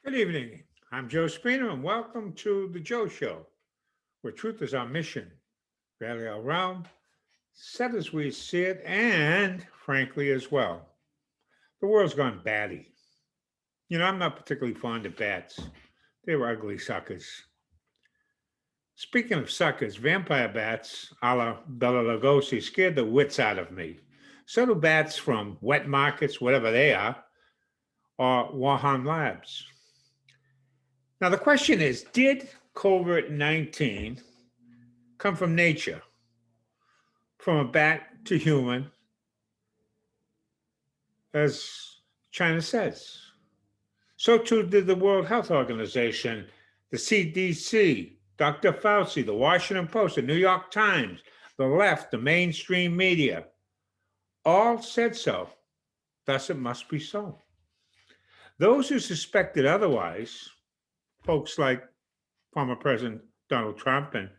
Good evening. I'm Joe Spina, and welcome to The Joe Show, where truth is our mission, rarely our realm, set as we see it, and frankly as well. The world's gone batty. I'm not particularly fond of bats. They were ugly suckers. Speaking of suckers, vampire bats a la Bela Lugosi scared the wits out of me. So do bats from wet markets, whatever they are, or Wuhan labs. Now, the question is, did COVID 19 come from nature, from a bat to human, as China says? So too did the World Health Organization, the CDC, Dr. Fauci, the Washington Post, the New York Times, the left, the mainstream media, all said so. Thus, it must be so. Those who suspected otherwise, folks like former President Donald Trump and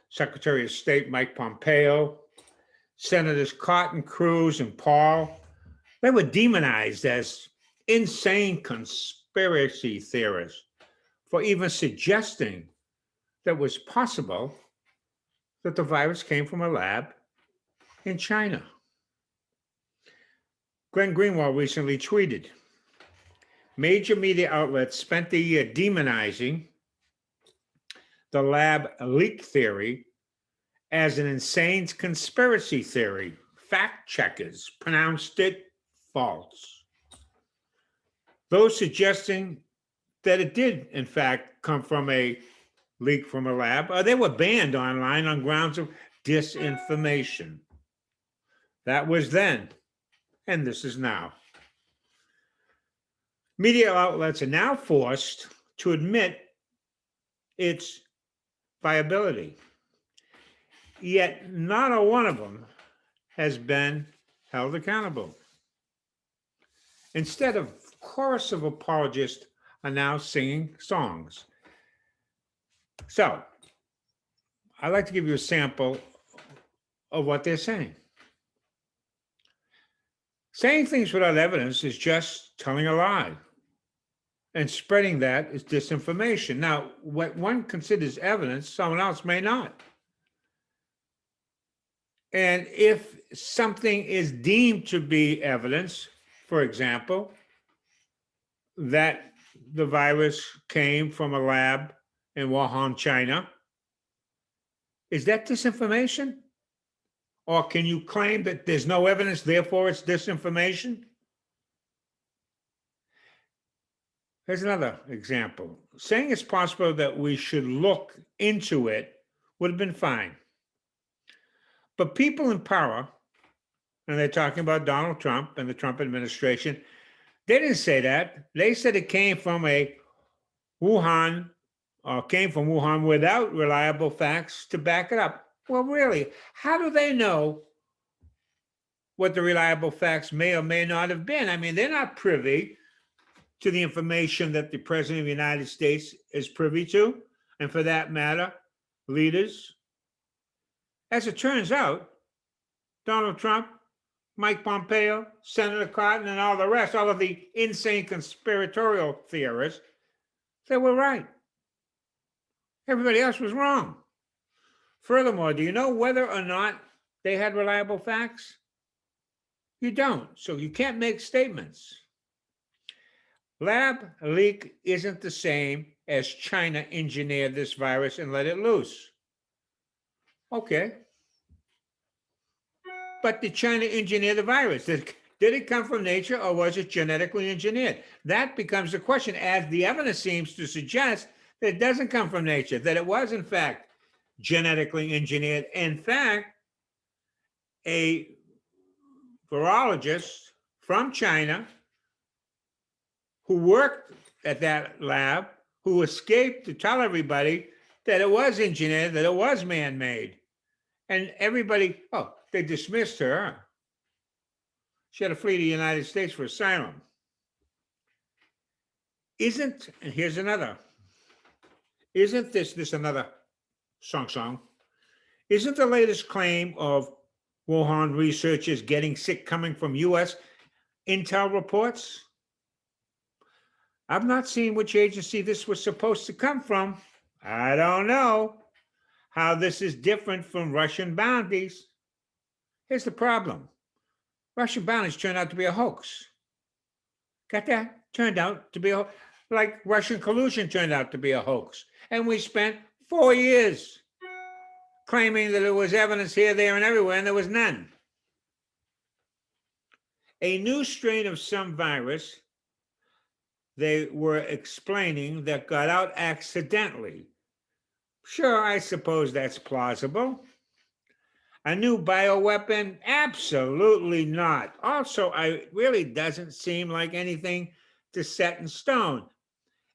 Secretary of State Mike Pompeo, Senators Cotton, Cruz, and Paul, they were demonized as insane conspiracy theorists for even suggesting that it was possible that the virus came from a lab in China. Glenn Greenwald recently tweeted, major media outlets spent the year demonizing the lab leak theory as an insane conspiracy theory. Fact checkers pronounced it false. Those suggesting that it did, in fact, come from a leak from a lab, they were banned online on grounds of disinformation. That was then, and this is now. Media outlets are now forced to admit its viability. Yet not a one of them has been held accountable. Instead, a chorus of apologists are now singing songs. So, I'd like to give you a sample of what they're saying. Saying things without evidence is just telling a lie. And spreading that is disinformation. Now, what one considers evidence, someone else may not. And if something is deemed to be evidence, for example, that the virus came from a lab in Wuhan, China, is that disinformation? Or can you claim that there's no evidence, therefore it's disinformation? Here's another example. Saying it's possible that we should look into it would have been fine. But people in power, and they're talking about Donald Trump and the Trump administration, they didn't say that. They said it came from Wuhan without reliable facts to back it up. Well, really, how do they know what the reliable facts may or may not have been? I mean, they're not privy to the information that the President of the United States is privy to, and for that matter, leaders. As it turns out, Donald Trump, Mike Pompeo, Senator Cotton, and all the rest, all of the insane conspiratorial theorists, they were right. Everybody else was wrong. Furthermore, do you know whether or not they had reliable facts? You don't, so you can't make statements. Lab leak isn't the same as China engineered this virus and let it loose. Okay. But did China engineer the virus? Did it come from nature or was it genetically engineered? That becomes the question, as the evidence seems to suggest that it doesn't come from nature, that it was, in fact, genetically engineered. In fact, a virologist from China who worked at that lab, who escaped to tell everybody that it was engineered, that it was man-made. And everybody, they dismissed her. She had to flee the United States for asylum. And here's another. Isn't this another song? Isn't the latest claim of Wuhan researchers getting sick coming from U.S. intel reports? I've not seen which agency this was supposed to come from. I don't know how this is different from Russian bounties. Here's the problem. Russian bounties turned out to be a hoax. Got that? Turned out to be a like Russian collusion turned out to be a hoax. And we spent 4 years claiming that there was evidence here, there, and everywhere, and there was none. A new strain of some virus they were explaining that got out accidentally. Sure, I suppose that's plausible. A new bioweapon? Absolutely not. Also, it really doesn't seem like anything to set in stone.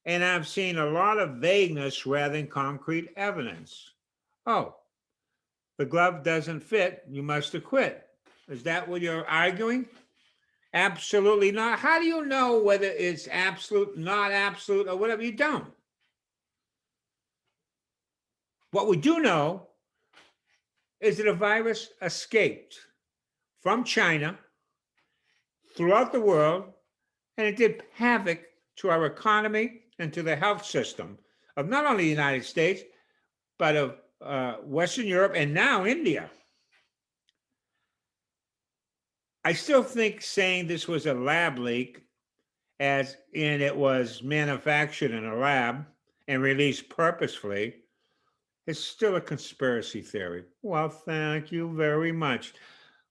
And I've seen a lot of vagueness rather than concrete evidence. Oh, the glove doesn't fit, you must have quit. Is that what you're arguing? Absolutely not. How do you know whether it's absolute, not absolute, or whatever? You don't. What we do know is that a virus escaped from China throughout the world, and it did havoc to our economy and to the health system of not only the United States, but of Western Europe and now India. I still think saying this was a lab leak, as in it was manufactured in a lab and released purposefully, is still a conspiracy theory. Well, thank you very much.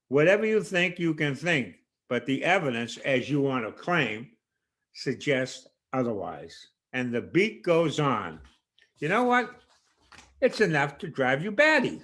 Whatever you think, you can think, but the evidence, as you want to claim, suggests otherwise. And the beat goes on. You know what? It's enough to drive you batty.